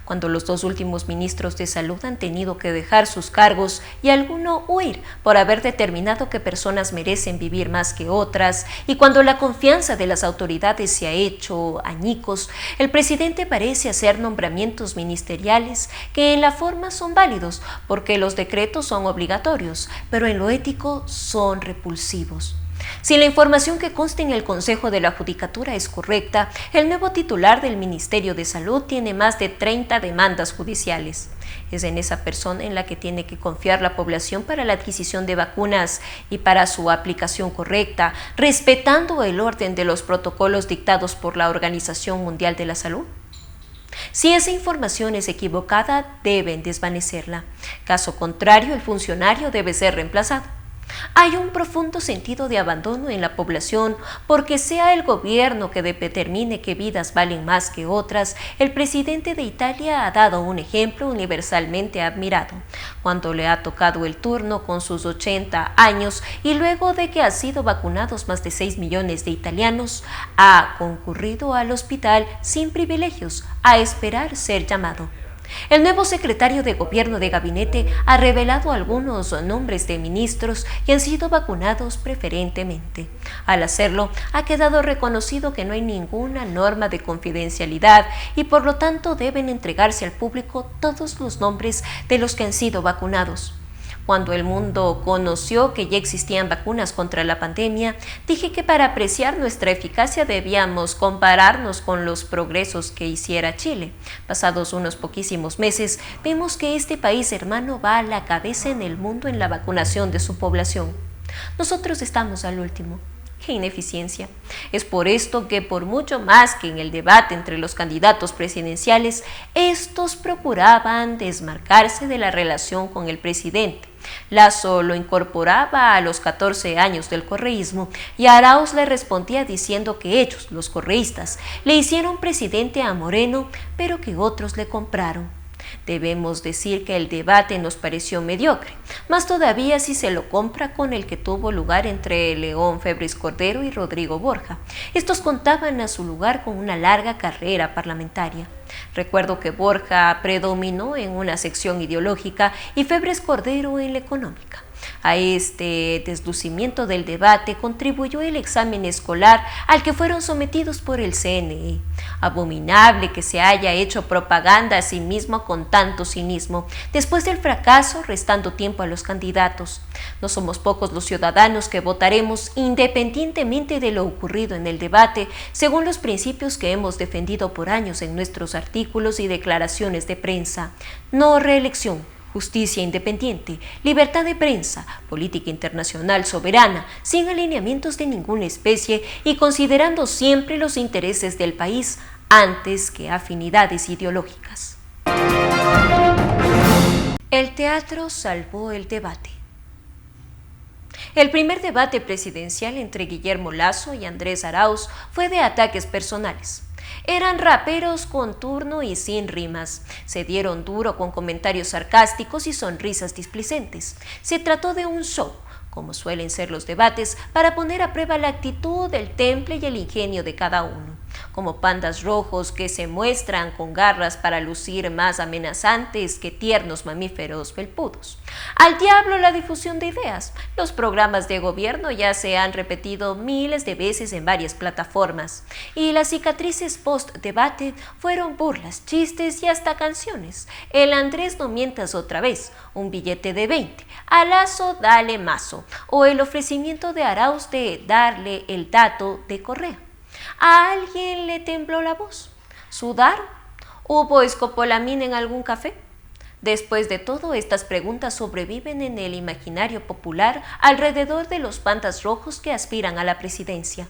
Cuando los 2 últimos ministros de salud han tenido que dejar sus cargos y alguno huir por haber determinado que personas merecen vivir más que otras, y cuando la confianza de las autoridades se ha hecho añicos, el presidente parece hacer nombramientos ministeriales que en la forma son válidos porque los decretos son obligatorios, pero en lo ético son repulsivos. Si la información que consta en el Consejo de la Judicatura es correcta, el nuevo titular del Ministerio de Salud tiene más de 30 demandas judiciales. Es en esa persona en la que tiene que confiar la población para la adquisición de vacunas y para su aplicación correcta, respetando el orden de los protocolos dictados por la Organización Mundial de la Salud. Si esa información es equivocada, deben desvanecerla. Caso contrario, el funcionario debe ser reemplazado. Hay un profundo sentido de abandono en la población porque, sea el gobierno que determine qué vidas valen más que otras, el presidente de Italia ha dado un ejemplo universalmente admirado. Cuando le ha tocado el turno con sus 80 años y luego de que han sido vacunados más de 6 millones de italianos, ha concurrido al hospital sin privilegios a esperar ser llamado. El nuevo secretario de Gobierno de Gabinete ha revelado algunos nombres de ministros que han sido vacunados preferentemente. Al hacerlo, ha quedado reconocido que no hay ninguna norma de confidencialidad y por lo tanto deben entregarse al público todos los nombres de los que han sido vacunados. Cuando el mundo conoció que ya existían vacunas contra la pandemia, dije que para apreciar nuestra eficacia debíamos compararnos con los progresos que hiciera Chile. Pasados unos poquísimos meses, vemos que este país hermano va a la cabeza en el mundo en la vacunación de su población. Nosotros estamos al último. ¡Qué ineficiencia! Es por esto que, por mucho más que en el debate entre los candidatos presidenciales, estos procuraban desmarcarse de la relación con el presidente. Lasso lo incorporaba a los 14 años del correísmo y Arauz le respondía diciendo que ellos, los correístas, le hicieron presidente a Moreno, pero que otros le compraron. Debemos decir que el debate nos pareció mediocre, más todavía si se lo compra con el que tuvo lugar entre León Febres Cordero y Rodrigo Borja. Estos contaban a su lugar con una larga carrera parlamentaria. Recuerdo que Borja predominó en una sección ideológica y Febres Cordero en la económica. A este deslucimiento del debate contribuyó el examen escolar al que fueron sometidos por el CNE. Abominable que se haya hecho propaganda a sí mismo con tanto cinismo, después del fracaso restando tiempo a los candidatos. No somos pocos los ciudadanos que votaremos independientemente de lo ocurrido en el debate, según los principios que hemos defendido por años en nuestros artículos y declaraciones de prensa. No reelección, justicia independiente, libertad de prensa, política internacional soberana, sin alineamientos de ninguna especie y considerando siempre los intereses del país antes que afinidades ideológicas. El teatro salvó el debate. El primer debate presidencial entre Guillermo Lasso y Andrés Arauz fue de ataques personales. Eran raperos con turno y sin rimas. Se dieron duro con comentarios sarcásticos y sonrisas displicentes. Se trató de un show, como suelen ser los debates, para poner a prueba la actitud, el temple y el ingenio de cada uno. Como pandas rojos que se muestran con garras para lucir más amenazantes que tiernos mamíferos felpudos. Al diablo la difusión de ideas. Los programas de gobierno ya se han repetido miles de veces en varias plataformas. Y las cicatrices post-debate fueron burlas, chistes y hasta canciones. El Andrés no mientas otra vez, un billete de 20. A Lasso dale mazo. O el ofrecimiento de Arauz de darle el dato de Correa. ¿A alguien le tembló la voz? ¿Sudaron? ¿Hubo escopolamina en algún café? Después de todo, estas preguntas sobreviven en el imaginario popular alrededor de los pandas rojos que aspiran a la presidencia.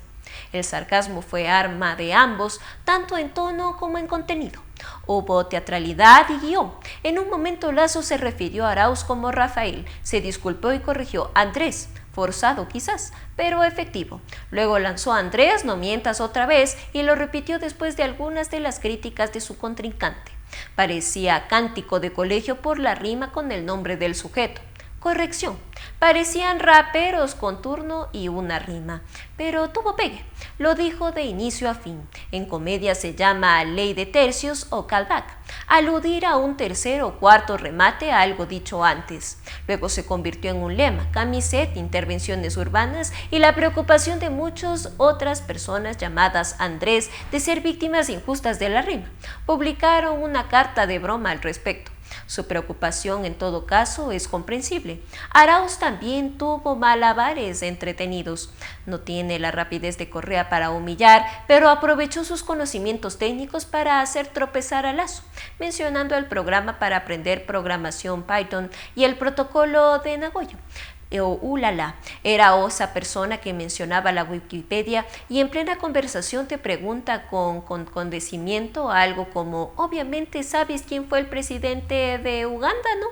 El sarcasmo fue arma de ambos, tanto en tono como en contenido. Hubo teatralidad y guión. En un momento Lasso se refirió a Arauz como Rafael, se disculpó y corrigió Andrés, forzado quizás, pero efectivo. Luego lanzó a Andrés, no mientas otra vez, y lo repitió después de algunas de las críticas de su contrincante. Parecía cántico de colegio por la rima con el nombre del sujeto. Corrección, parecían raperos con turno y una rima, pero tuvo pegue. Lo dijo de inicio a fin. En comedia se llama ley de tercios o callback, aludir a un tercer o cuarto remate a algo dicho antes. Luego se convirtió en un lema, camiseta, intervenciones urbanas y la preocupación de muchas otras personas llamadas Andrés de ser víctimas injustas de la rima. Publicaron una carta de broma al respecto. Su preocupación en todo caso es comprensible. Arauz también tuvo malabares entretenidos. No tiene la rapidez de Correa para humillar, pero aprovechó sus conocimientos técnicos para hacer tropezar a Lasso, mencionando el programa para aprender programación Python y el protocolo de Nagoya. Era esa persona que mencionaba la Wikipedia y en plena conversación te pregunta con condescendimiento algo como, obviamente sabes quién fue el presidente de Uganda, ¿no?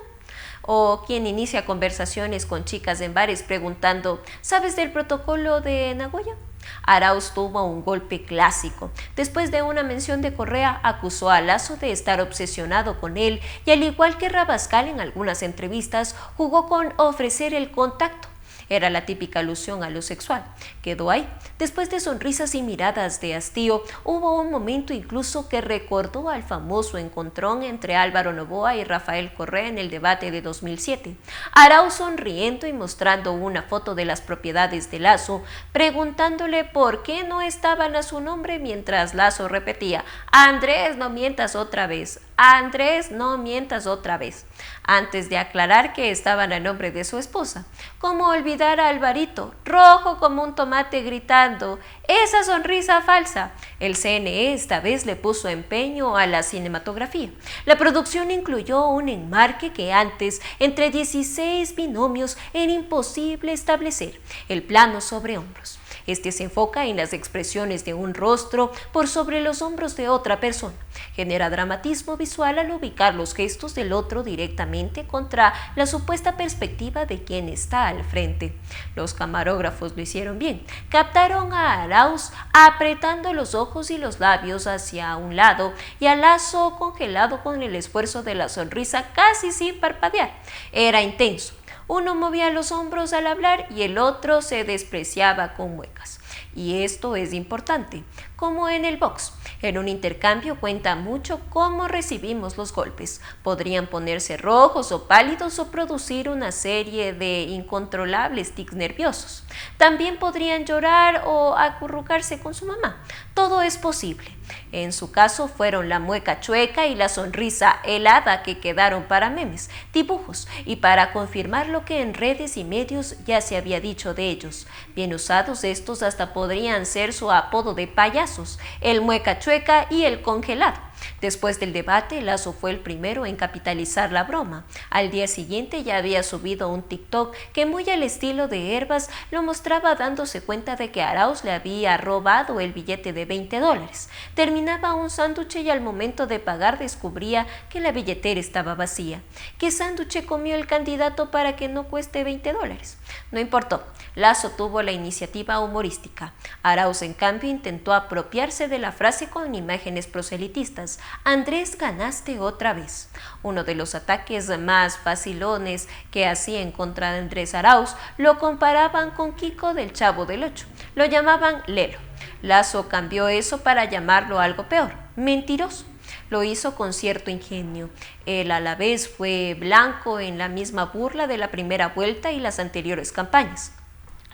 O quien inicia conversaciones con chicas en bares preguntando, ¿sabes del protocolo de Nagoya? Arauz tuvo un golpe clásico. Después de una mención de Correa, acusó a Lasso de estar obsesionado con él y al igual que Rabascal en algunas entrevistas, jugó con ofrecer el contacto. Era la típica alusión a lo sexual. Quedó ahí. Después de sonrisas y miradas de hastío, hubo un momento incluso que recordó al famoso encontrón entre Álvaro Noboa y Rafael Correa en el debate de 2007. Arauz sonriendo y mostrando una foto de las propiedades de Lasso, preguntándole por qué no estaban a su nombre mientras Lasso repetía, Andrés, no mientas otra vez. Andrés, no mientas otra vez, antes de aclarar que estaban a nombre de su esposa. ¿Cómo olvidar a Alvarito, rojo como un tomate, gritando, esa sonrisa falsa? El CNE esta vez le puso empeño a la cinematografía. La producción incluyó un enmarque que antes, entre 16 binomios, era imposible establecer, el plano sobre hombros. Este se enfoca en las expresiones de un rostro por sobre los hombros de otra persona. Genera dramatismo visual al ubicar los gestos del otro directamente contra la supuesta perspectiva de quien está al frente. Los camarógrafos lo hicieron bien. Captaron a Arauz apretando los ojos y los labios hacia un lado y a Lasso congelado con el esfuerzo de la sonrisa casi sin parpadear. Era intenso. Uno movía los hombros al hablar y el otro se despreciaba con muecas. Y esto es importante, como en el box. En un intercambio cuenta mucho cómo recibimos los golpes. Podrían ponerse rojos o pálidos o producir una serie de incontrolables tics nerviosos. También podrían llorar o acurrucarse con su mamá. Todo es posible. En su caso fueron la mueca chueca y la sonrisa helada que quedaron para memes, dibujos y para confirmar lo que en redes y medios ya se había dicho de ellos. Bien usados estos hasta podrían ser su apodo de payasos, el mueca chueca y el congelado. Después del debate, Lasso fue el primero en capitalizar la broma. Al día siguiente ya había subido un TikTok que muy al estilo de Herbas lo mostraba dándose cuenta de que Arauz le había robado el billete de $20. Terminaba un sándwich y al momento de pagar descubría que la billetera estaba vacía. ¿Qué sándwich comió el candidato para que no cueste $20? No importó. Lasso tuvo la iniciativa humorística. Arauz, en cambio, intentó apropiarse de la frase con imágenes proselitistas. Andrés, ganaste otra vez. Uno de los ataques más facilones que hacía en contra de Andrés Arauz lo comparaban con Kiko del Chavo del Ocho. Lo llamaban Lelo. Lasso cambió eso para llamarlo algo peor, mentiroso. Lo hizo con cierto ingenio. Él a la vez fue blanco en la misma burla de la primera vuelta y las anteriores campañas.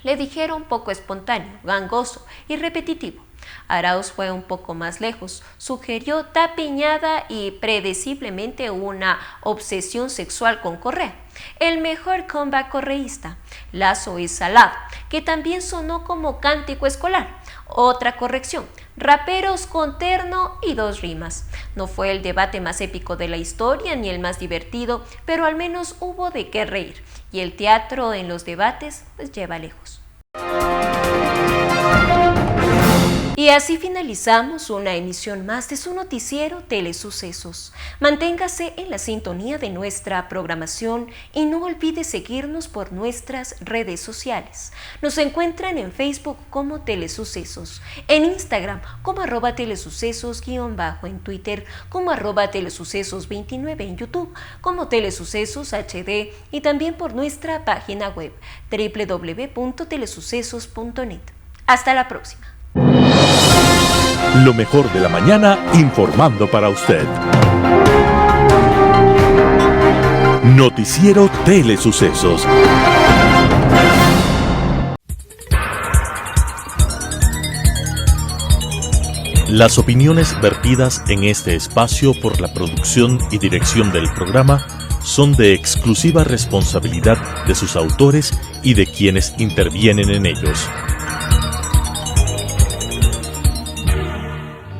Le dijeron poco espontáneo, gangoso y repetitivo. Arauz fue un poco más lejos, sugirió tapiñada y predeciblemente una obsesión sexual con Correa. El mejor comeback correísta. Lasso es salado, que también sonó como cántico escolar. Otra corrección, raperos con terno y 2 rimas. No fue el debate más épico de la historia ni el más divertido, pero al menos hubo de qué reír. Y el teatro en los debates pues lleva lejos. Y así finalizamos una emisión más de su noticiero Telesucesos. Manténgase en la sintonía de nuestra programación y no olvide seguirnos por nuestras redes sociales. Nos encuentran en Facebook como Telesucesos, en Instagram como @telesucesos_, en Twitter como @telesucesos29, en YouTube como Telesucesos HD y también por nuestra página web www.telesucesos.net. Hasta la próxima. Lo mejor de la mañana informando para usted. Noticiero Telesucesos. Las opiniones vertidas en este espacio por la producción y dirección del programa son de exclusiva responsabilidad de sus autores y de quienes intervienen en ellos.